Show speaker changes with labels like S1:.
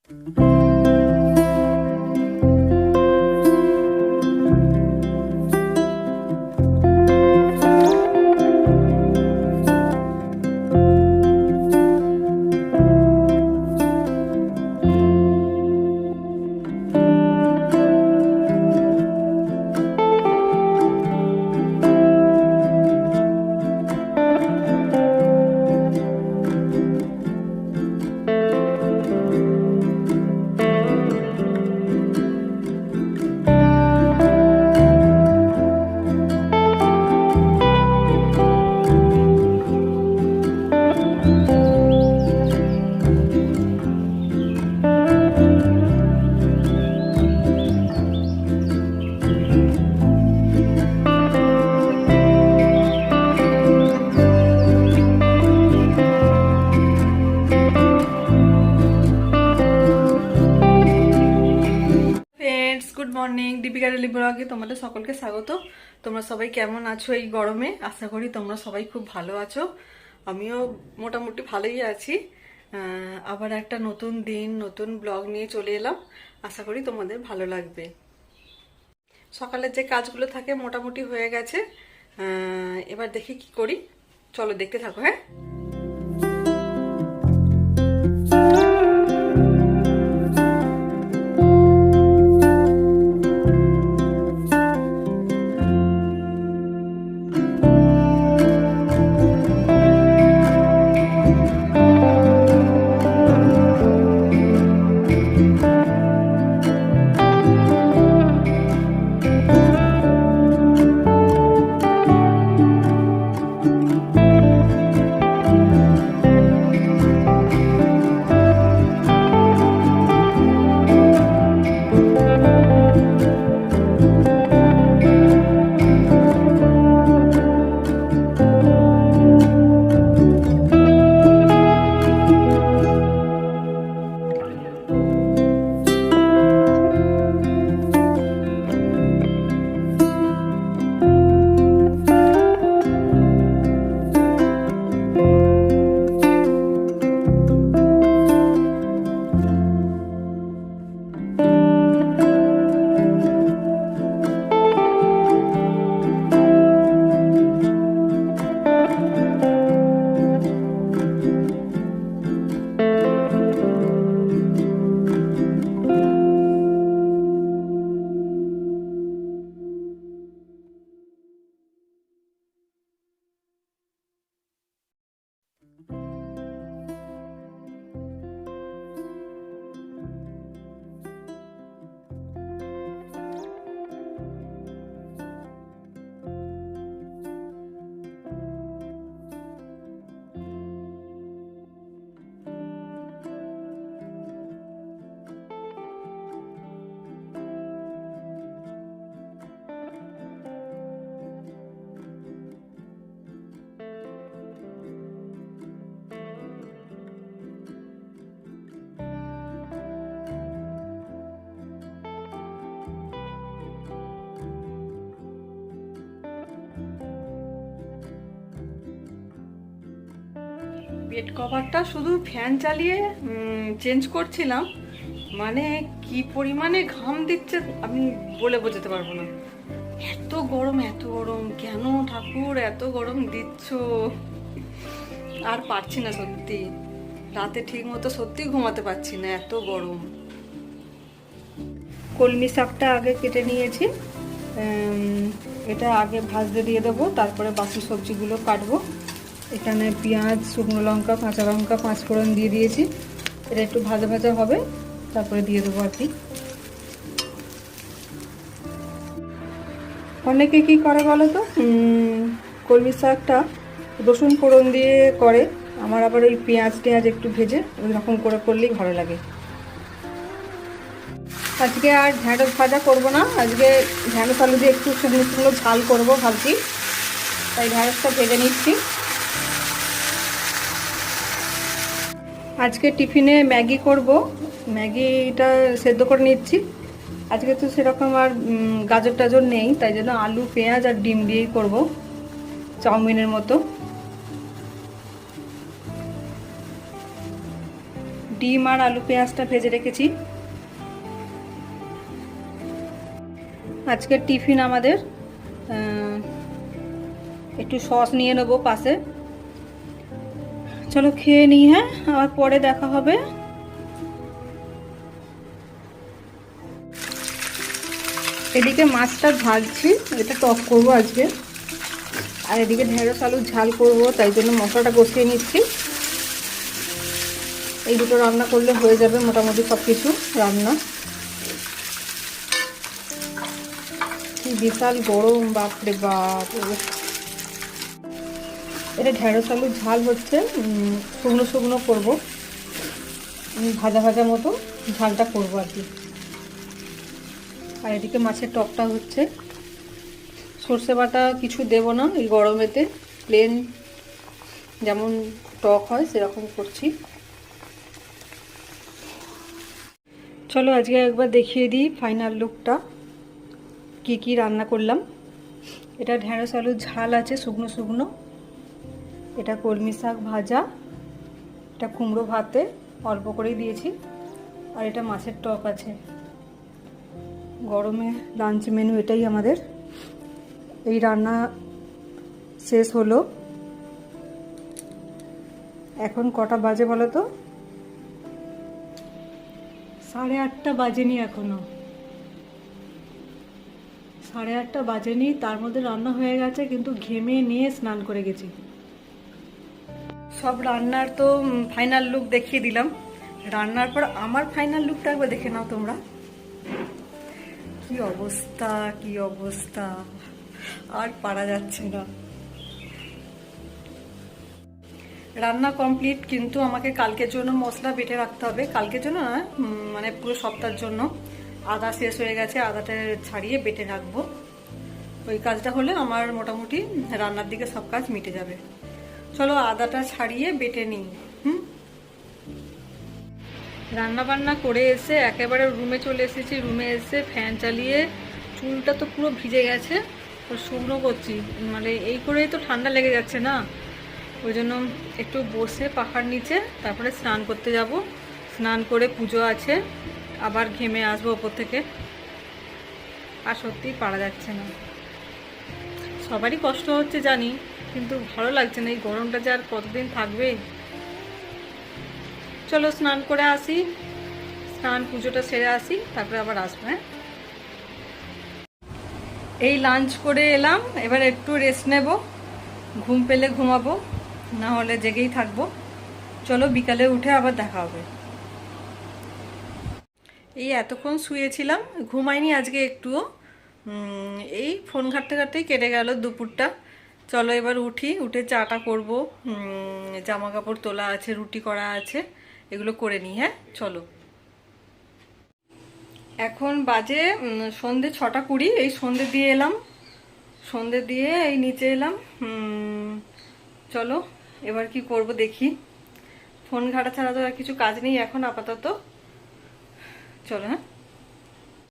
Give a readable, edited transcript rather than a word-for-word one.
S1: Good morning, Deepika daily ব্লগে তোমাদের সকলকে স্বাগত। তোমরা সবাই কেমন আছো এই গরমে? আশা করি তোমরা সবাই খুব ভালো আছো। আমিও মোটামুটি ভালোই আছি। আবার একটা নতুন দিন, নতুন ব্লগ নিয়ে চলে এলাম। আশা করি তোমাদের ভালো লাগবে। সকালের যে কাজগুলো থাকে মোটামুটি হয়ে গেছে। এবার দেখি কি করি, চলো দেখতে থাকো। হ্যাঁ, বেড কভারটা শুধু ফ্যান চালিয়ে চেঞ্জ করছিলাম। মানে কি পরিমাণে ঘাম দিচ্ছে আমি বলে বোঝাতে পারবো না। এত গরম, এত গরম কেন ঠাকুর, এত গরম দিচ্ছ? আর পারছি না সত্যি, রাতে ঠিক মতো সত্যি ঘুমাতে পারছি না, এত গরম। কলমি শাকটা আগে কেটে নিয়েছি, এটা আগে ভাজতে দিয়ে দেবো, তারপরে বাকি সবজিগুলো কাটবো। এখানে পেঁয়াজ, শুকনো লঙ্কা, কাঁচা লঙ্কা, পাঁচফোড়ন দিয়ে দিয়েছি। এটা একটু ভাজা ভাজা হবে, তারপরে দিয়ে দেবো আর কি। অনেকে কি করে বলো তো, কলমি শাকটা রসুন ফোড়ন দিয়ে করে, আমার আবার ওই পেঁয়াজ টেঁয়াজ একটু ভেজে ওই রকম করে করলেই ভালো লাগে। আজকে আর ঢ্যাঁড়স ভাজা করবো না, আজকে ঢ্যাঁড়স আলু দিয়ে একটু শুকনো শুকনো ঝাল করবো ভাবছি, তাই ঢ্যাঁড়সটা ভেজে নিচ্ছি। আজকে টিফিনে ম্যাগি করব, ম্যাগিটা সেদ্ধ করে নিচ্ছি। আজকে তো সেরকম আর গাজর টাজর নেই, তাই জন্য আলু, পেঁয়াজ আর ডিম দিয়েই করব, চাউমিনের মতো।
S2: ডিম আর আলু পেঁয়াজটা ভেজে রেখেছি। আজকের টিফিন আমাদের একটু সস নিয়ে নেবো পাশে। চলো খেয়ে নিই, হ্যাঁ, আবার পরে দেখা হবে। এদিকে মাছটা ভাজছি, এটা টক করবো আজকে। আর এদিকে ঢেঁড়স আলুর ঝাল করব, তাই জন্য মশলাটা কষিয়ে নিচ্ছি। এই দুটো রান্না করলে হয়ে যাবে মোটামুটি সব কিছু রান্না। কি বিশাল গরম, বাপরে বাপ। এটা ঢেঁড়স আলুর ঝাল হচ্ছে, শুকনো শুকনো করবো, ভাজা ভাজা মতো ঝালটা করবো আর কি। আর এদিকে মাছের টকটা হচ্ছে, সর্ষে বাটা কিছু দেব না এই গরমেতে, প্লেন যেমন টক হয় সেরকম করছি। চলো আজকে একবার দেখিয়ে দিই ফাইনাল লুকটা, কি কি রান্না করলাম। এটা ঢেঁড়স আলুর ঝাল আছে শুকনো শুকনো, এটা কলমি শাক ভাজা, এটা কুমড়ো ভাতে অল্প করেই দিয়েছি, আর এটা মাছের টক আছে। গরমে লাঞ্চ মেনু এটাই আমাদের। এই রান্না শেষ হলো। এখন কটা বাজে বলো তো? 8:30 বাজেনি এখনো, 8:30 বাজেনি, তার মধ্যে রান্না হয়ে গেছে, কিন্তু ঘেমে নিয়ে স্নান করে গেছি। সব রান্নার তো ফাইনাল লুক দেখিয়ে দিলাম। রান্নার পর আমার ফাইনাল লুকটা একবার দেখে নাও তোমরা। কি অবস্থা, কি অবস্থা, আর পারা যাচ্ছে না। রান্না কমপ্লিট, কিন্তু আমাকে কালকের জন্য মশলা বেটে রাখতে হবে। কালকের জন্য না, মানে পুরো সপ্তাহের জন্য। আদা শেষ হয়ে গেছে, আদাটা ছাড়িয়ে বেটে রাখবো। ওই কাজটা হলে আমার মোটামুটি রান্নার দিকে সব কাজ মিটে যাবে। চলো আদাটা ছাড়িয়ে বেটে নিই। রান্না বান্না করে এসে একেবারে রুমে চলে এসেছি। রুমে এসে ফ্যান চালিয়ে চুলটা তো পুরো ভিজে গেছে, শুকনো করছি। মানে এই করেই তো ঠান্ডা লেগে যাচ্ছে না, ওই জন্য একটু বসে পাখার নিচে, তারপরে স্নান করতে যাব। স্নান করে পুজো আছে, আবার ঘেমে আসবো ওপর থেকে। আর সত্যিই পারা যাচ্ছে না। সবারই কষ্ট হচ্ছে জানি, কিন্তু ভালো লাগছে না। এই গরমটা যে আর কতদিন থাকবে। চলো স্নান করে আসি, স্নান পুজোটা সেরে আসি, তারপরে আবার আসবো। হ্যাঁ, এই লাঞ্চ করে এলাম, এবার একটু রেস্ট নেব। ঘুম পেলে ঘুমাবো, না হলে জেগেই থাকবো। চলো বিকালে উঠে আবার দেখা হবে। এই এতক্ষণ শুয়েছিলাম, ঘুমাইনি আজকে একটুও। এই ফোন ঘাঁটতে ঘাঁটতেই কেটে গেল দুপুরটা। চলো এবার উঠি, উঠে চাটা করবো, জামা কাপড় তোলা আছে, রুটি করা আছে, এগুলো করে নিই। হ্যাঁ চলো। এখন বাজে সন্ধে 6:20। এই সন্ধে দিয়ে এলাম, সন্ধে দিয়ে এই নিচে এলাম। চলো এবার কি করব দেখি। ফোন ঘাটা ছাড়া তো আর কিছু কাজ নেই এখন আপাতত। চলো হ্যাঁ।